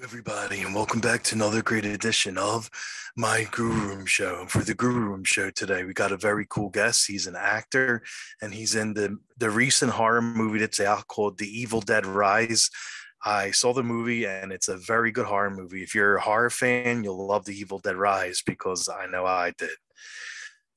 everybody, and welcome back to another great edition of my Grue Rume Show. And for the Grue Rume Show today, we got a very cool guest. He's an actor, and he's in the recent horror movie that's out called The Evil Dead Rise. I saw the movie, and it's a very good horror movie. If you're a horror fan, you'll love The Evil Dead Rise because I know I did.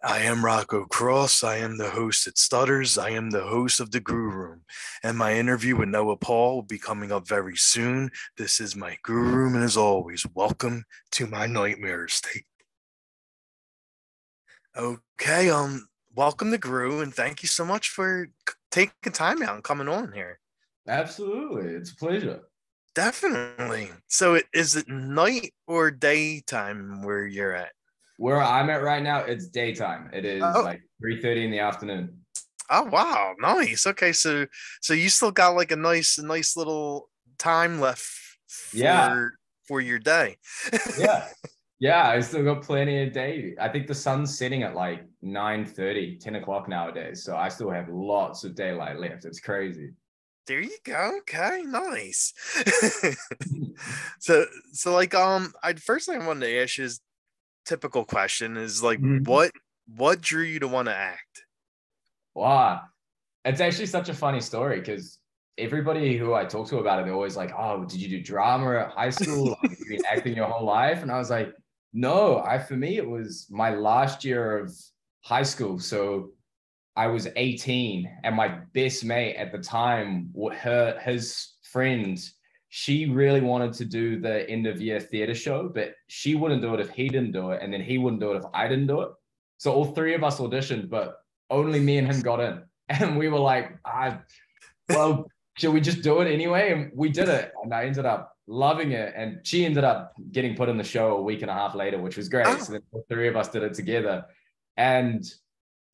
I am Rocco Cross. I am the host at Stutters. I am the host of the Grue Room. And my interview with Noah Paul will be coming up very soon. This is my Grue Room, and as always, welcome to my nightmare state. Okay, welcome to Grue, and thank you so much for taking time out and coming on here. Absolutely. It's a pleasure. Definitely. So is it night or daytime where you're at? Where I'm at right now, it's daytime. It is like 3:30 in the afternoon. Oh wow, nice. Okay, so you still got like a nice little time left for your day. Yeah, I still got plenty of day. I think the sun's setting at like 9:30, 10 o'clock nowadays. So I still have lots of daylight left. It's crazy. There you go. Okay, nice. so like I first thing I wanted to ask you is typical question is like what drew you to want to act? Wow. It's actually such a funny story because everybody who I talk to about it, they're always like, oh, did you do drama at high school? Like, you've been acting your whole life? And I was like, no, for me, it was my last year of high school. So I was 18 and my best mate at the time, his friend, she really wanted to do the end of year theater show, but she wouldn't do it if he didn't do it. And then he wouldn't do it if I didn't do it. So all three of us auditioned, but only me and him got in. And we were like, well, should we just do it anyway? And we did it. And I ended up loving it. And she ended up getting put in the show a week and a half later, which was great. Oh. So then all three of us did it together. And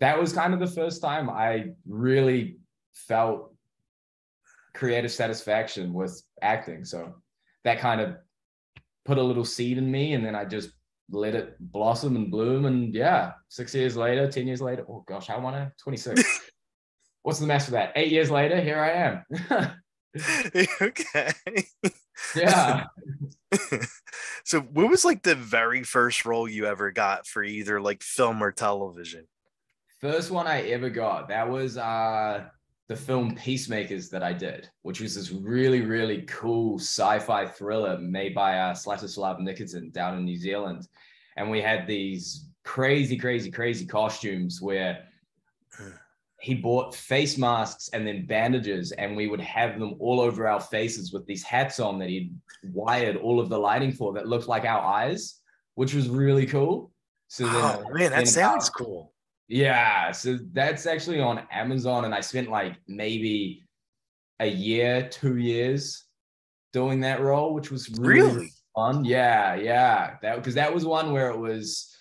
that was kind of the first time I really felt creative satisfaction with acting. So that kind of put a little seed in me, and then I just let it blossom and bloom. And yeah, 6 years later, 10 years later, oh gosh, how am I 26? What's the math for that? 8 years later, here I am. Okay. Yeah. So what was like the very first role you ever got for either like film or television? First one I ever got, that was the film Peacemakers that I did, which was this really, really cool sci-fi thriller made by Slatislav Nikitin down in New Zealand. And we had these crazy costumes where he bought face masks and then bandages, and we would have them all over our faces with these hats on that he'd wired all of the lighting for that looked like our eyes, which was really cool. So then, man, that sounds cool. Yeah, so that's actually on Amazon, and I spent like maybe a year, 2 years doing that role, which was really fun. Yeah. That was one where it was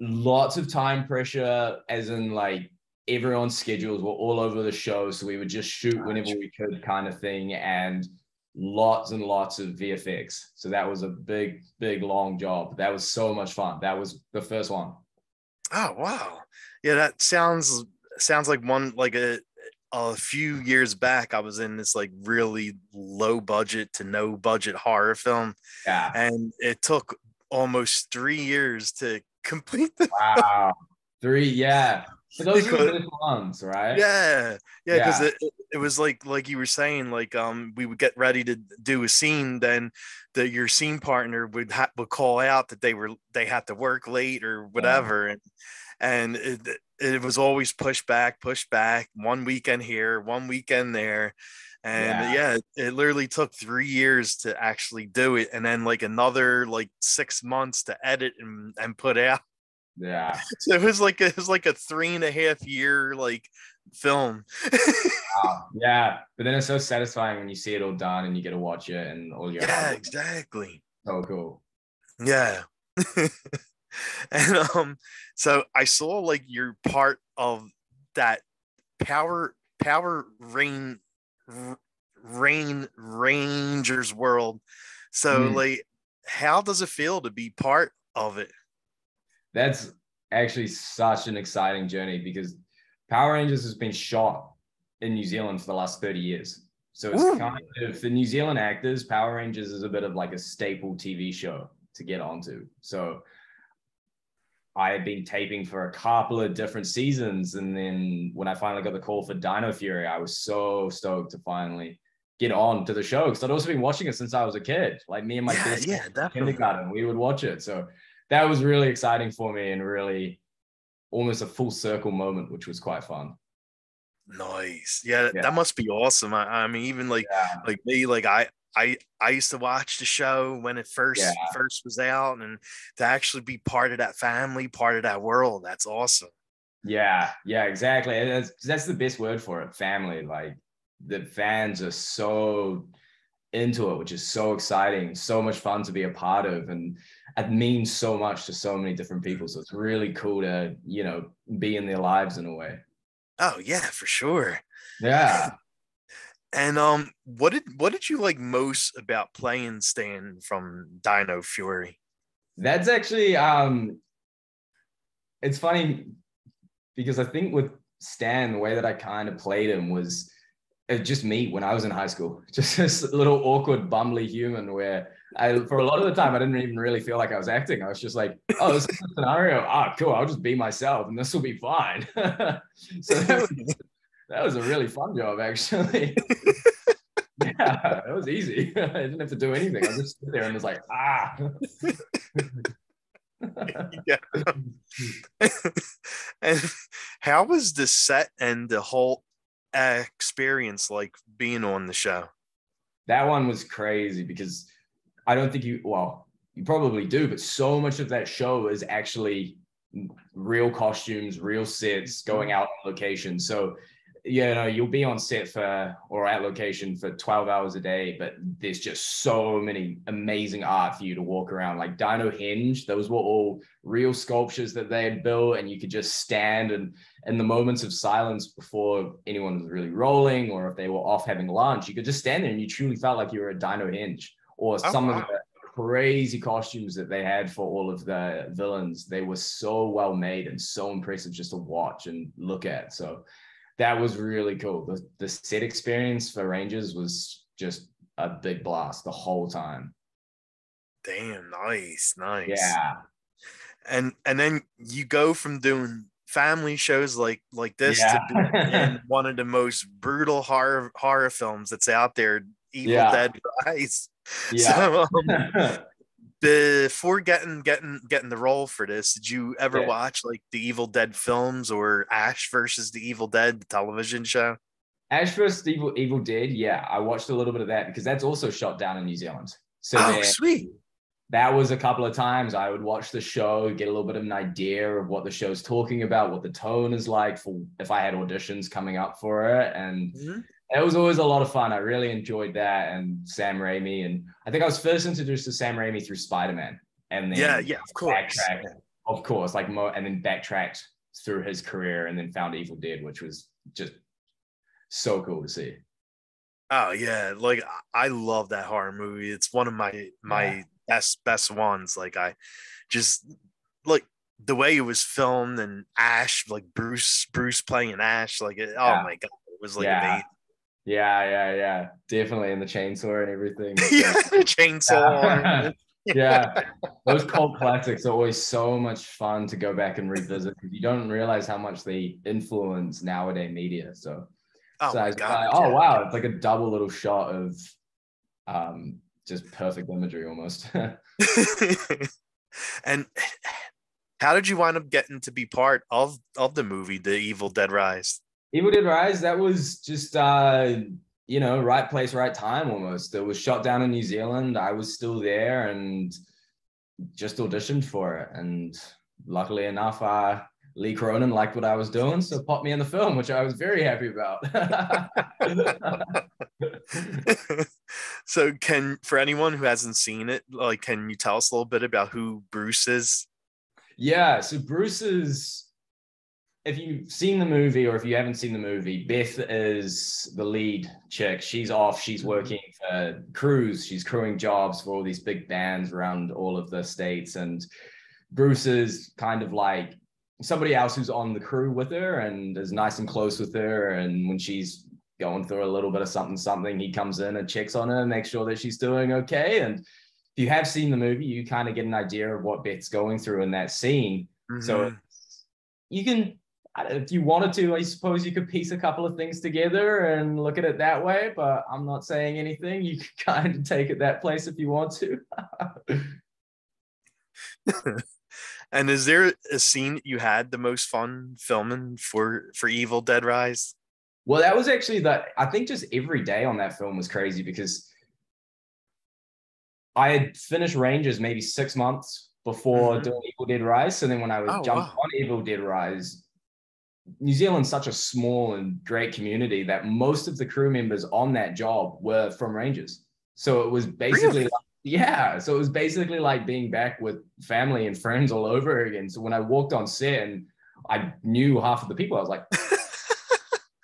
lots of time pressure, as in like everyone's schedules were all over the show, so we would just shoot whenever we could kind of thing, and lots and lots of VFX. So that was a big, long job. That was so much fun. That was the first one. Oh wow, yeah, that sounds like one like a few years back. I was in this like really low budget to no budget horror film, and it took almost 3 years to complete the wow film. 3 yeah. So those are the best ones, right? Yeah, because it was like you were saying, like we would get ready to do a scene, then your scene partner would call out that they had to work late or whatever, and it was always pushed back, 1 weekend here, 1 weekend there, and it literally took 3 years to actually do it, and then like another like 6 months to edit and put out. Yeah. So it was like a 3.5 year like film. Wow. Yeah. But then it's so satisfying when you see it all done and you get to watch it and all your exactly. So cool. Yeah. And so I saw like you're part of that Power Rangers world. So like how does it feel to be part of it? That's actually such an exciting journey because Power Rangers has been shot in New Zealand for the last 30 years. So it's kind of, for New Zealand actors, Power Rangers is a bit of like a staple TV show to get onto. So I had been taping for a couple of different seasons. And then when I finally got the call for Dino Fury, I was so stoked to finally get on to the show, because I'd also been watching it since I was a kid. Like me and my best yeah, definitely. kindergarten, we would watch it. So that was really exciting for me, and really almost a full circle moment, which was quite fun. Nice. Yeah, that must be awesome. I mean, even like me, like I used to watch the show when it first was out, and to actually be part of that family, part of that world, that's awesome. Yeah, exactly. That's the best word for it, family. Like the fans are so into it, which is so exciting, so much fun to be a part of, and it means so much to so many different people. So it's really cool to, you know, be in their lives in a way. Oh yeah, for sure. Yeah. And what did you like most about playing Stan from Dino Fury? That's actually it's funny because I think with Stan, the way that I kind of played him was just me when I was in high school. Just this little awkward, bumbly human where for a lot of the time, I didn't even really feel like I was acting. I was just like, oh, this is a scenario. Ah, cool. I'll just be myself and this will be fine. So that was a really fun job, actually. Yeah, it was easy. I didn't have to do anything. I just stood there and was like, ah. Yeah. And how was the set and the whole experience like being on the show? That one was crazy because I don't think you probably do, but so much of that show is actually real costumes, real sets, going out on location. So, you know, you'll be on set or at location for 12 hours a day, but there's just so many amazing art for you to walk around. Like Dino Henge, those were all real sculptures that they had built, and you could just stand, and in the moments of silence before anyone was really rolling, or if they were off having lunch, you could just stand there and you truly felt like you were a Dino Henge. Or some of the crazy costumes that they had for all of the villains, they were so well made and so impressive just to watch and look at. So that was really cool. The set experience for Rangers was just a big blast the whole time. Damn, nice. Yeah. And then you go from doing family shows like this to being in one of the most brutal horror films that's out there, Evil Dead Rise. Yeah. So before getting the role for this, did you ever watch like the Evil Dead films or Ash versus the Evil Dead, the television show? Ash versus Evil Dead, yeah. I watched a little bit of that because that's also shot down in New Zealand. So sweet. That was a couple of times I would watch the show, get a little bit of an idea of what the show's talking about, what the tone is like for if I had auditions coming up for it. And it was always a lot of fun. I really enjoyed that. And Sam Raimi. And I think I was first introduced to Sam Raimi through Spider-Man. And then of course. Of course, and then backtracked through his career and then found Evil Dead, which was just so cool to see. Oh yeah, like I love that horror movie. It's one of my best ones. Like I just like the way it was filmed, and Ash, like Bruce playing an Ash, like oh my god, it was like amazing. Yeah, definitely, and the chainsaw and everything. Chainsaw. Yeah, those cult classics are always so much fun to go back and revisit because you don't realize how much they influence nowadays media. So wow, it's like a double little shot of just perfect imagery almost. And how did you wind up getting to be part of the movie, The Evil Dead Rise? Evil Dead Rise, that was just right place, right time almost. It was shot down in New Zealand. I was still there and just auditioned for it. And luckily enough, Lee Cronin liked what I was doing, so popped me in the film, which I was very happy about. So for anyone who hasn't seen it, like, can you tell us a little bit about who Bruce is? Yeah, so Bruce is, if you've seen the movie or if you haven't seen the movie, Beth is the lead chick. She's off. She's working for crews. She's crewing jobs for all these big bands around all of the states. And Bruce is kind of like somebody else who's on the crew with her and is nice and close with her. And when she's going through a little bit of something. He comes in and checks on her, makes sure that she's doing okay. And if you have seen the movie, you kind of get an idea of what Beth's going through in that scene. Mm-hmm. So you can, if you wanted to, I suppose you could piece a couple of things together and look at it that way, but I'm not saying anything. You can kind of take it that place if you want to. And is there a scene that you had the most fun filming for Evil Dead Rise? Well, that was actually I think just every day on that film was crazy, because I had finished Rangers maybe 6 months before doing Evil Dead Rise. So then when I was jumped on Evil Dead Rise, New Zealand's such a small and great community that most of the crew members on that job were from Rangers. So it was basically so it was basically like being back with family and friends all over again. So when I walked on set and I knew half of the people, I was like,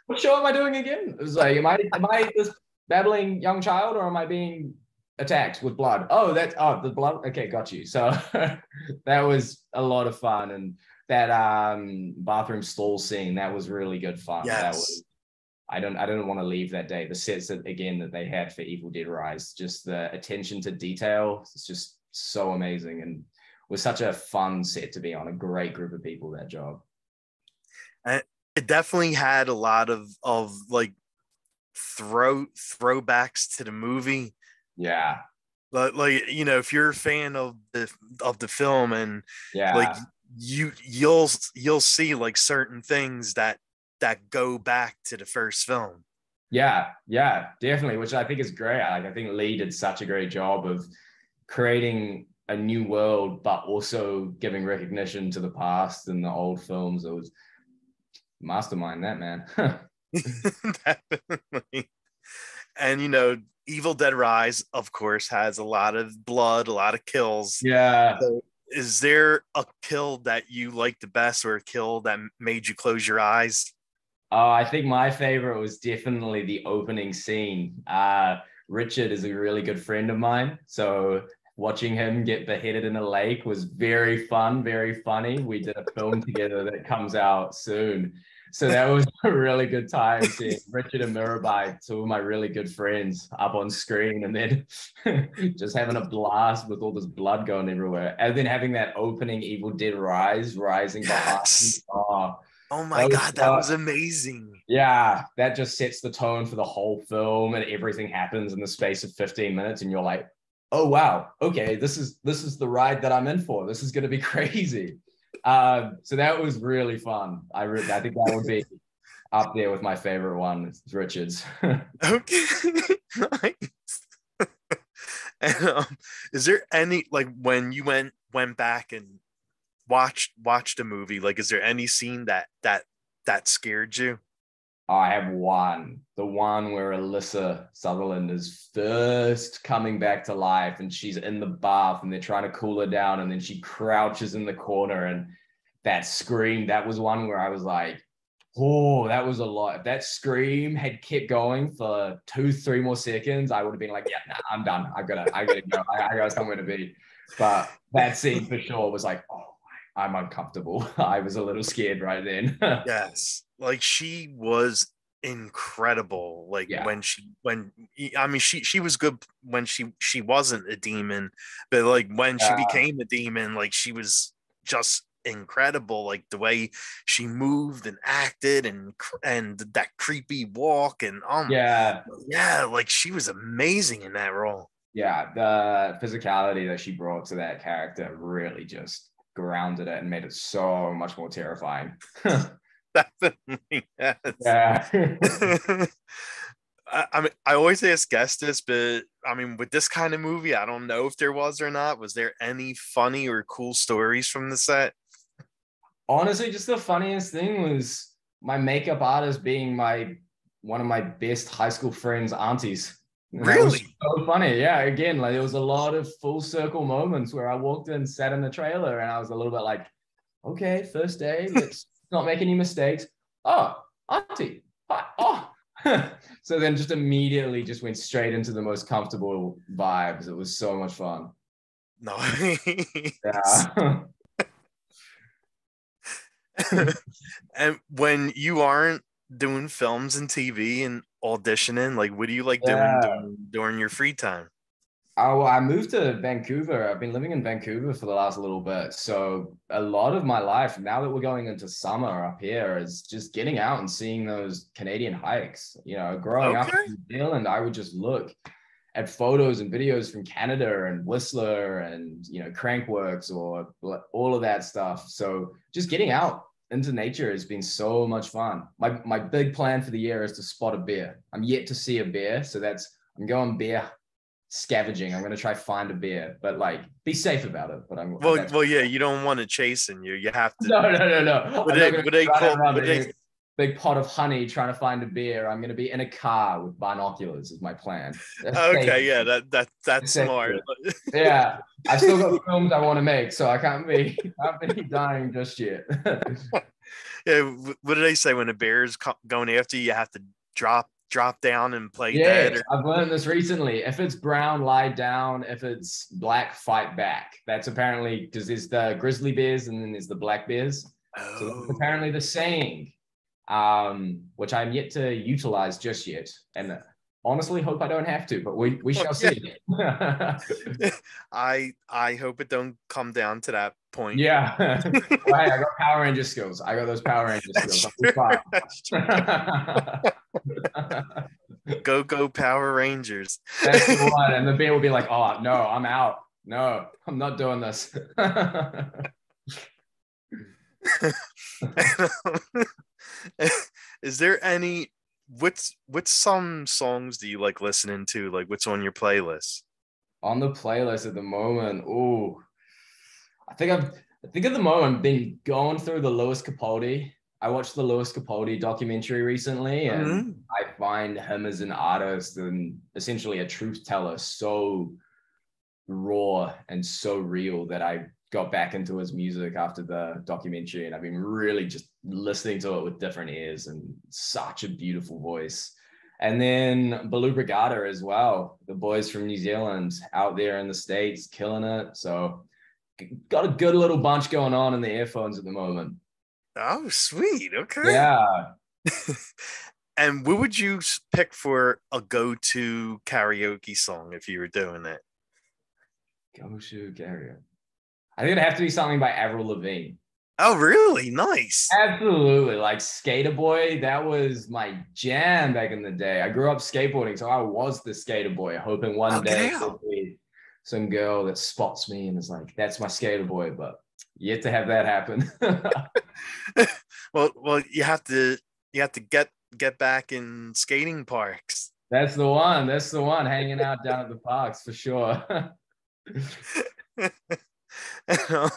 what show am I doing again? It was like, am I this babbling young child, or am I being attacked with blood? The blood. Okay, got you. So that was a lot of fun. And that bathroom stall scene, that was really good fun. Yes. That was, I don't want to leave that day. The sets that they had for Evil Dead Rise, just the attention to detail, it's just so amazing, and was such a fun set to be on. A great group of people, that job. And it definitely had a lot of like throwbacks to the movie. Yeah. But like, you know, if you're a fan of the film, and like you'll see like certain things that go back to the first film. Yeah, definitely, which I think is great. I think Lee did such a great job of creating a new world, but also giving recognition to the past and the old films. It was mastermind, that man. Definitely. And you know, Evil Dead Rise, of course, has a lot of blood, a lot of kills. Yeah. So is there a kill that you liked the best, or a kill that made you close your eyes? I think my favorite was definitely the opening scene. Richard is a really good friend of mine, so watching him get beheaded in a lake was very fun, very funny. We did a film together that comes out soon. So that was a really good time seeing Richard and Mirabai, two of my really good friends, up on screen, and then just having a blast with all this blood going everywhere. And then having that opening Evil Dead rising behind me. Oh my God, that was amazing. Yeah, that just sets the tone for the whole film, and everything happens in the space of 15 minutes, and you're like, oh wow, okay, this is the ride that I'm in for. This is going to be crazy. So that was really fun. I think that would be up there with my favorite one. It's Richard's. Okay. Nice. And is there any, like, when you went back and watched a movie, like, is there any scene that scared you? I have one. The one where Alyssa Sutherland is first coming back to life, and she's in the bath and they're trying to cool her down, and then she crouches in the corner, and that scream, that was one where I was like, oh, that was a lot. If that scream had kept going for 2-3 more seconds, I would have been like, yeah, nah, I'm done. I gotta go. I got somewhere to be. But that scene for sure was like, oh, I'm uncomfortable. I was a little scared right then. Yes. Like, she was incredible. Like, when she was good when she wasn't a demon, but like when she became a demon, like, she was just incredible. Like the way she moved and acted, and that creepy walk, and like, she was amazing in that role. Yeah, the physicality that she brought to that character really just grounded it and made it so much more terrifying. Definitely, yes. Yeah. I mean, I always ask guests this, but I mean, with this kind of movie, I don't know if there was or not. Was there any funny or cool stories from the set? Honestly, just the funniest thing was my makeup artist being one of my best high school friends' aunties. And really? So funny. Yeah. Again, like, there was a lot of full circle moments where I walked in, sat in the trailer, and I was a little bit like, okay, first day, let's not make any mistakes. Oh, auntie. Hi. Oh. So then just immediately just went straight into the most comfortable vibes. It was so much fun. Nice. Yeah. And when you aren't doing films and TV and auditioning? Like, what do you like doing Yeah. during your free time? Oh, I moved to Vancouver. I've been living in Vancouver for the last little bit. So a lot of my life, now that we're going into summer up here, is just getting out and seeing those Canadian hikes. You know, growing up Okay. in New Zealand, I would just look at photos and videos from Canada and Whistler and, you know, Crankworks or all of that stuff. So just getting out into nature has been so much fun. My big plan for the year is to spot a bear. I'm yet to see a bear. So I'm going bear scavenging. I'm going to try find a beer, but like be safe about it. But Well, yeah. You don't want it chasing you. You have to. no. What I'm not they going what to they run call around what a they big pot of honey trying to find a beer. I'm going to be in a car with binoculars is my plan. That's safe. Okay, yeah, that's That's smart. safe. Yeah, I've still got films I want to make, so I can't be dying just yet. Yeah, what do they say when a bear's going after you? You have to drop down and play dead. Yes, I've learned this recently. If it's brown, lie down. If it's black, fight back. That's apparently because there's the grizzly bears and then there's the black bears. So that's Oh, apparently the saying, which I'm yet to utilize just yet. And honestly, hope I don't have to, but we oh shall yeah. see. I hope it don't come down to that point. Yeah. Well, hey, I got Power Ranger skills. I got those Power Ranger skills. That's I'll be true. fine. That's true. Go Power Rangers. That's the one. And the bear will be like, oh, no, I'm out. No, I'm not doing this. Is there any what's some songs do you like listening to? Like what's on your playlist? On the playlist at the moment, ooh, I think at the moment I've been going through the Lewis Capaldi. I watched the Lewis Capaldi documentary recently, and Mm-hmm. I find him as an artist and essentially a truth teller so raw and so real that I got back into his music after the documentary, and I've been really just listening to it with different ears, and such a beautiful voice. And then Baloo Brigada as well, the boys from New Zealand out there in the States killing it. So got a good little bunch going on in the earphones at the moment. Oh, sweet. Okay. Yeah. And what would you pick for a go-to karaoke song if you were doing it? Go to Gary. I think it'd have to be something by Avril Lavigne. Oh, really? Nice. Absolutely. Like Skater Boy, that was my jam back in the day. I grew up skateboarding, so I was the skater boy, hoping one Oh, get day out. there'll be some girl that spots me and is like, that's my skater boy, but yet to have that happen. Well, you have to get back in skating parks. That's the one. That's the one. Hanging out down at the parks for sure. Um,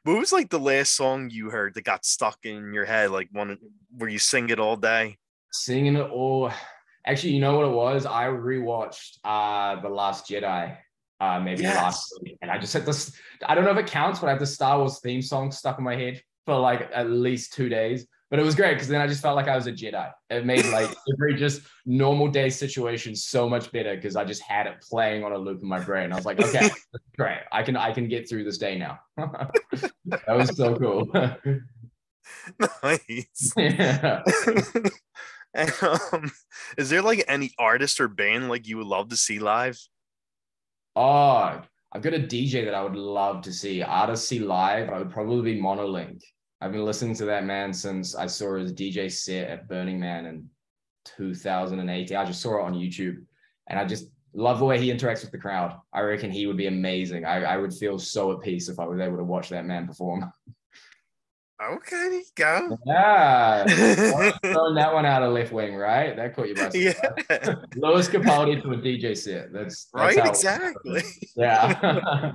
what was like the last song you heard that got stuck in your head, like one where you sing it all day? Singing it all. Actually, you know what it was? I rewatched The Last Jedi maybe last Yes. week, and I just had this. I don't know if it counts, but I had the Star Wars theme song stuck in my head for like at least 2 days. But it was great because then I just felt like I was a Jedi. It made like every just normal day situation so much better because I just had it playing on a loop in my brain. I was like, okay, great. I can get through this day now. That was so cool. Nice. Yeah. And, is there like any artist or band like you would love to see live? Oh, I've got a DJ that I would love to see. Artist see live, I would probably be Monolink. I've been listening to that man since I saw his DJ set at Burning Man in 2018. I just saw it on YouTube, and I just love the way he interacts with the crowd. I reckon he would be amazing. I would feel so at peace if I was able to watch that man perform. Okay, there you go. Yeah. Throwing that one out of left wing, right? That caught you by surprise. Yeah, Lewis Capaldi to a DJ set. That's right, how. exactly. Yeah.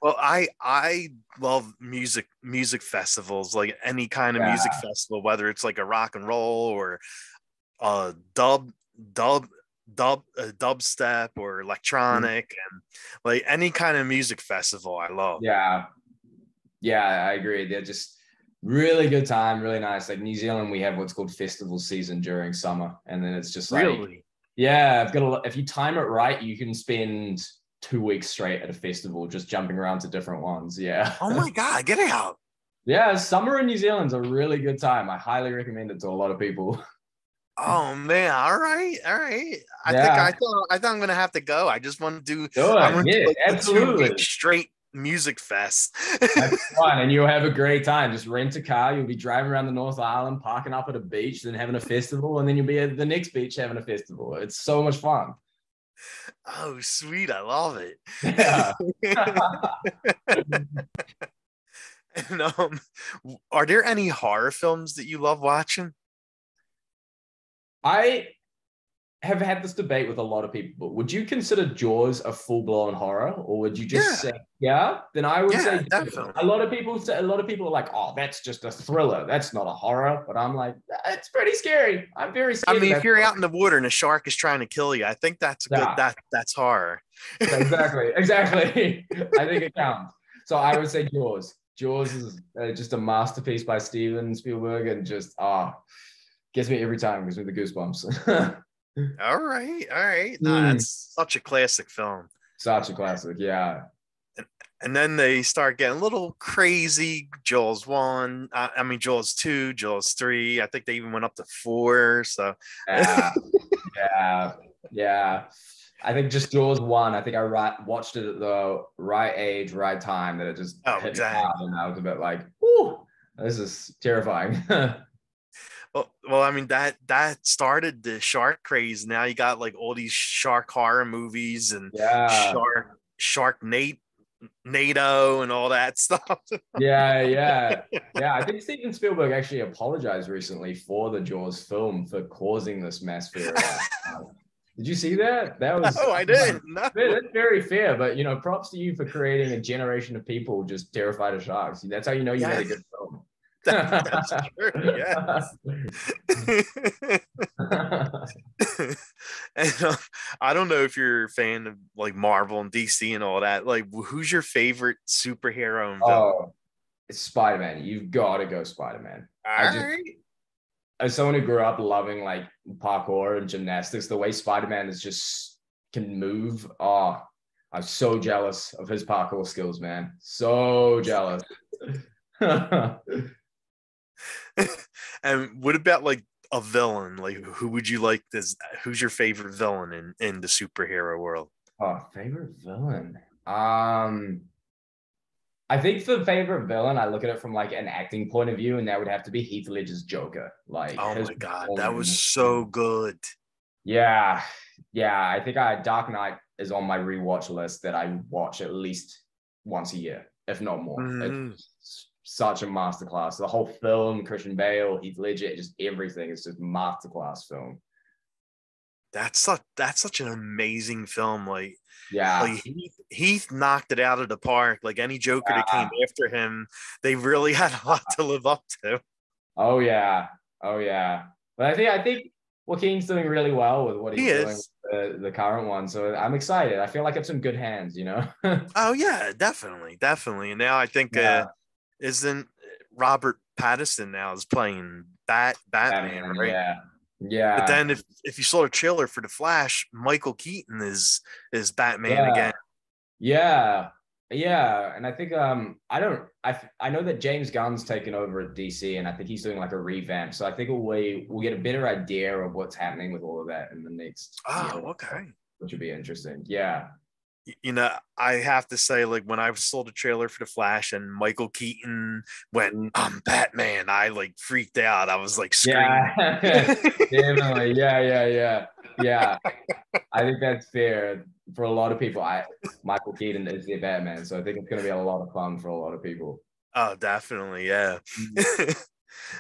Well, I love music festivals, like any kind of music Yeah. festival, whether it's like a rock and roll or dub dub dubstep or electronic, and like any kind of music festival I love. Yeah. Yeah, I agree. They're just really good time, really nice. Like New Zealand, we have what's called festival season during summer, and then it's just like, Really? yeah, if you time it right, you can spend 2 weeks straight at a festival just jumping around to different ones. Yeah. Oh my God, get out. Yeah, summer in New Zealand's a really good time. I highly recommend it to a lot of people. Oh man, all right, all right. Yeah, I thought I'm gonna have to go. I just want to do do I'm it. gonna do Yeah, like a 2 week absolutely. straight music fest. That's fun, and you'll have a great time. Just rent a car. You'll be driving around the North Island, parking up at a beach, then having a festival, and then you'll be at the next beach having a festival. It's so much fun. Oh, sweet, I love it. Yeah. And are there any horror films that you love watching? I have had this debate with a lot of people. Would you consider Jaws a full-blown horror, or would you just Yeah, say, yeah? Then I would yeah, say a definitely. lot of people say, a lot of people are like, oh, that's just a thriller. That's not a horror. But I'm like, it's pretty scary. I'm very I scared of mean, if that you're stuff. out in the water and a shark is trying to kill you, I think that's a good Yeah, that's horror. exactly, exactly. I think it counts. So I would say Jaws. Jaws is just a masterpiece by Steven Spielberg, and just gets me every time, gives me the goosebumps. All right, all right. Nah, Mm. that's such a classic film. Such a classic, yeah. And then they start getting a little crazy. Jaws 1, I mean Jaws 2, Jaws 3. I think they even went up to 4. So, Yeah, yeah, yeah. I think just Jaws one. I think watched it at the right age, right time. That it just oh, hit me hard, exactly. and I was a bit like, "Whoo, this is terrifying." Well, I mean that started the shark craze. Now you got like all these shark horror movies and Yeah, shark NATO and all that stuff. yeah, yeah, yeah. I think Steven Spielberg actually apologized recently for the Jaws film for causing this mass fear around. Did you see that? That was, No, I didn't. No, that's very fair. But props to you for creating a generation of people just terrified of sharks. That's how you know you made a yes, good film. that's true. Yes. And I don't know if you're a fan of like Marvel and DC and all that. Like, who's your favorite superhero and villain? Oh, it's Spider-Man. You've got to go Spider-Man. All I just, right. as someone who grew up loving like parkour and gymnastics, the way Spider-Man is just can move. Oh, I'm so jealous of his parkour skills, man. So jealous. And what about like a villain? Like, who would you like this? Who's your favorite villain in the superhero world? Oh, favorite villain. I think for favorite villain, I look at it from like an acting point of view, and that would have to be Heath Ledger's Joker. Like Oh his my God, that was performance. so good. Yeah, yeah. I think Dark Knight is on my rewatch list that I watch at least once a year, if not more. Mhm. It's such a masterclass. The whole film, Christian Bale, Heath Ledger, just everything is just masterclass film. That's such an amazing film. Yeah, Like Heath knocked it out of the park. Like any Joker that came yeah. after him, they really had a lot to live up to. Oh yeah, oh yeah. But I think Joaquin's doing really well with what He he's doing is. with the current one. So I'm excited. I feel like it's in good hands. Oh yeah, definitely, definitely. And now I think Yeah, isn't Robert Pattinson now is playing Batman, Batman. right? Yeah, But yeah, then if you saw the trailer for the Flash, Michael Keaton is Batman yeah, again. yeah, yeah. And I think I don't I know that James Gunn's taken over at DC, and I think he's doing like a revamp. So I think we'll get a better idea of what's happening with all of that in the next year, Oh, okay. which would be interesting. Yeah. You know, I have to say, like when I saw the trailer for the Flash and Michael Keaton went, Mm. "I'm Batman," I like freaked out. I was like screaming. Yeah, definitely. Yeah, yeah, yeah, yeah. I think that's fair for a lot of people. Michael Keaton is their Batman, so I think it's going to be a lot of fun for a lot of people. Oh, definitely, yeah. Mm.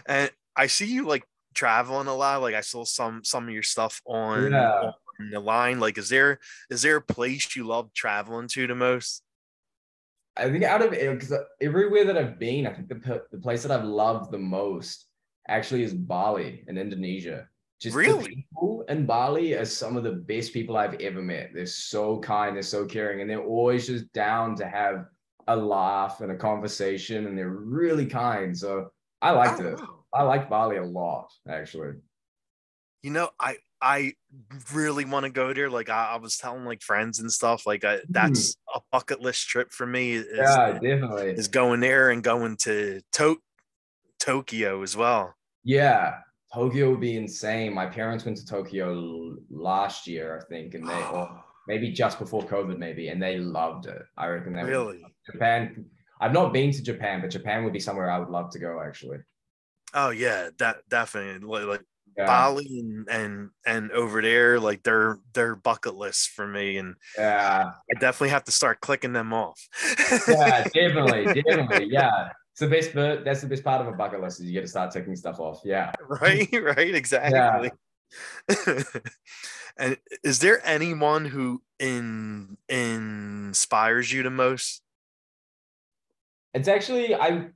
And I see you like traveling a lot. Like I saw some of your stuff on Yeah, the line. Like, is there a place you love traveling to the most? I think out of because everywhere that I've been, I think the place that I've loved the most actually is Bali in Indonesia. Just the Really? people in Bali are some of the best people I've ever met. They're so kind, they're so caring, and they're always just down to have a laugh and a conversation, and they're really kind. So I liked Oh it. wow. I liked Bali a lot, actually. You know, I really want to go there. Like I was telling like friends and stuff. Like Hmm. that's a bucket list trip for me. Yeah, definitely. Is going there and going to Tokyo as well. Yeah. Tokyo would be insane. My parents went to Tokyo last year, I think, and or maybe just before COVID, maybe, and they loved it. I reckon they would. Really? Japan. I've not been to Japan, but Japan would be somewhere I would love to go, actually. Oh yeah, that definitely like Yeah. Bali and over there, like they're bucket lists for me, and Yeah. I definitely have to start clicking them off. Yeah, definitely, definitely. Yeah. It's the best, but that's the best part of a bucket list is you get to start ticking stuff off. Yeah. Right, right, Yeah. exactly. And is there anyone who inspires you the most? It's actually I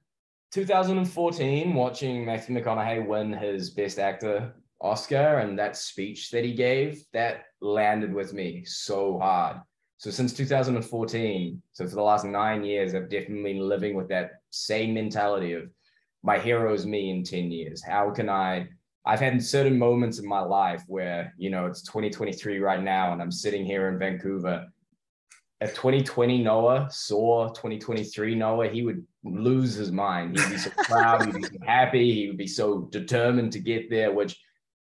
2014 watching Matthew McConaughey win his Best Actor Oscar and that speech that he gave that landed with me so hard. So since 2014, so for the last 9 years, I've definitely been living with that same mentality of my hero is me in 10 years. How can I've had certain moments in my life where, it's 2023 right now and I'm sitting here in Vancouver. If 2020 Noah saw 2023 Noah, he would lose his mind. He would be so proud, he'd be so happy, he would be so determined to get there, which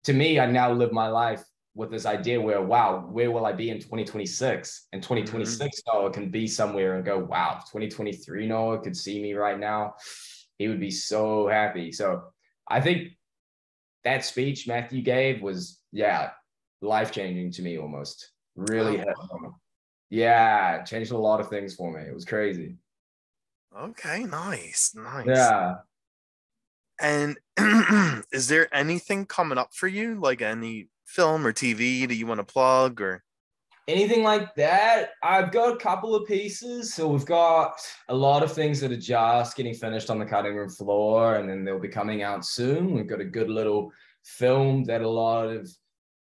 to me, I now live my life with this idea where, wow, where will I be in 2026? And Mhm. 2026 Noah can be somewhere and go, wow, 2023 Noah could see me right now. He would be so happy. So I think that speech Matthew gave was, yeah, life changing to me almost. Really Oh, hit wow. home. Yeah, changed a lot of things for me. It was crazy. Okay, nice, nice. Yeah. And is there anything coming up for you, like any film or TV that you want to plug or? Anything like that? I've got a couple of pieces. So we've got a lot of things that are just getting finished on the cutting room floor, and then they'll be coming out soon. We've got a good little film that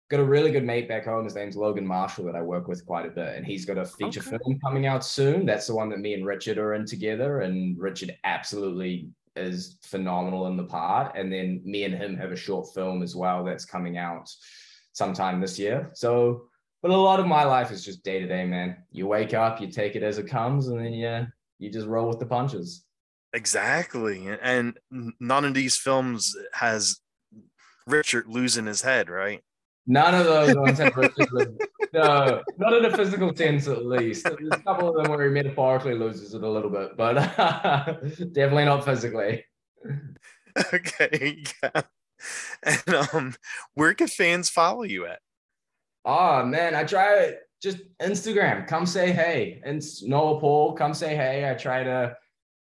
got a really good mate back home. His name's Logan Marshall that I work with quite a bit, and he's got a feature Okay. film coming out soon. That's the one that me and Richard are in together, and Richard absolutely is phenomenal in the part. And then me and him have a short film as well that's coming out sometime this year. So, but a lot of my life is just day to day, man. You wake up, you take it as it comes, and then you just roll with the punches. Exactly. And none of these films has Richard losing his head, right? None of those ones have Richard lose. No, not in a physical sense, at least. There's a couple of them where he metaphorically loses it a little bit, but definitely not physically. Okay. Yeah. And where can fans follow you at? Oh man, I try just Instagram. Come say hey. And Noah Paul, come say hey. I try to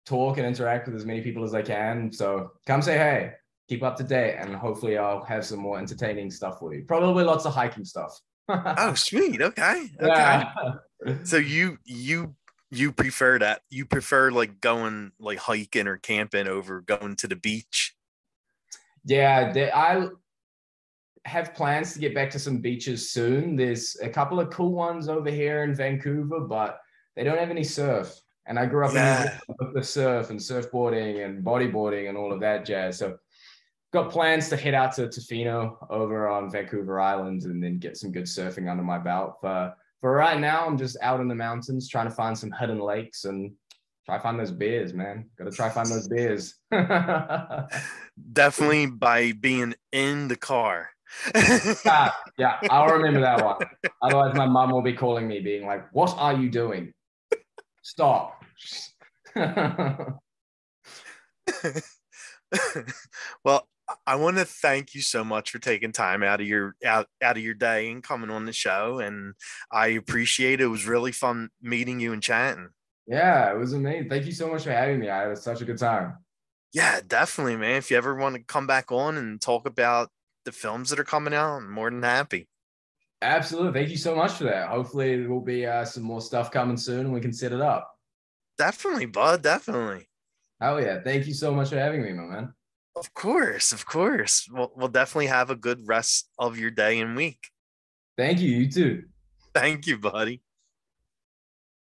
talk and interact with as many people as I can. So come say hey. Keep up to date, and hopefully I'll have some more entertaining stuff for you. Probably lots of hiking stuff. Oh, sweet. Okay. Okay. Yeah. So you prefer that? You prefer like going like hiking or camping over going to the beach? Yeah, I have plans to get back to some beaches soon. There's a couple of cool ones over here in Vancouver, but they don't have any surf. And I grew up in New Zealand Yeah. with the surf and surfboarding and bodyboarding and all of that jazz. So got plans to head out to Tofino over on Vancouver Island and then get some good surfing under my belt. For right now, I'm just out in the mountains trying to find some hidden lakes and try find those beers, man. Got to try find those beers. Definitely by being in the car. Yeah, yeah, I'll remember that one. Otherwise, my mum will be calling me, being like, "What are you doing? Stop." Well, I want to thank you so much for taking time out of your day and coming on the show. And I appreciate it. It was really fun meeting you and chatting. Yeah, it was amazing. Thank you so much for having me. I had such a good time. Yeah, definitely, man. If you ever want to come back on and talk about the films that are coming out, I'm more than happy. Absolutely. Thank you so much for that. Hopefully, there will be some more stuff coming soon and we can set it up. Definitely, bud. Definitely. Oh, yeah. Thank you so much for having me, my man. Of course, of course. We'll definitely have a good rest of your day and week. Thank you. You too. Thank you, buddy.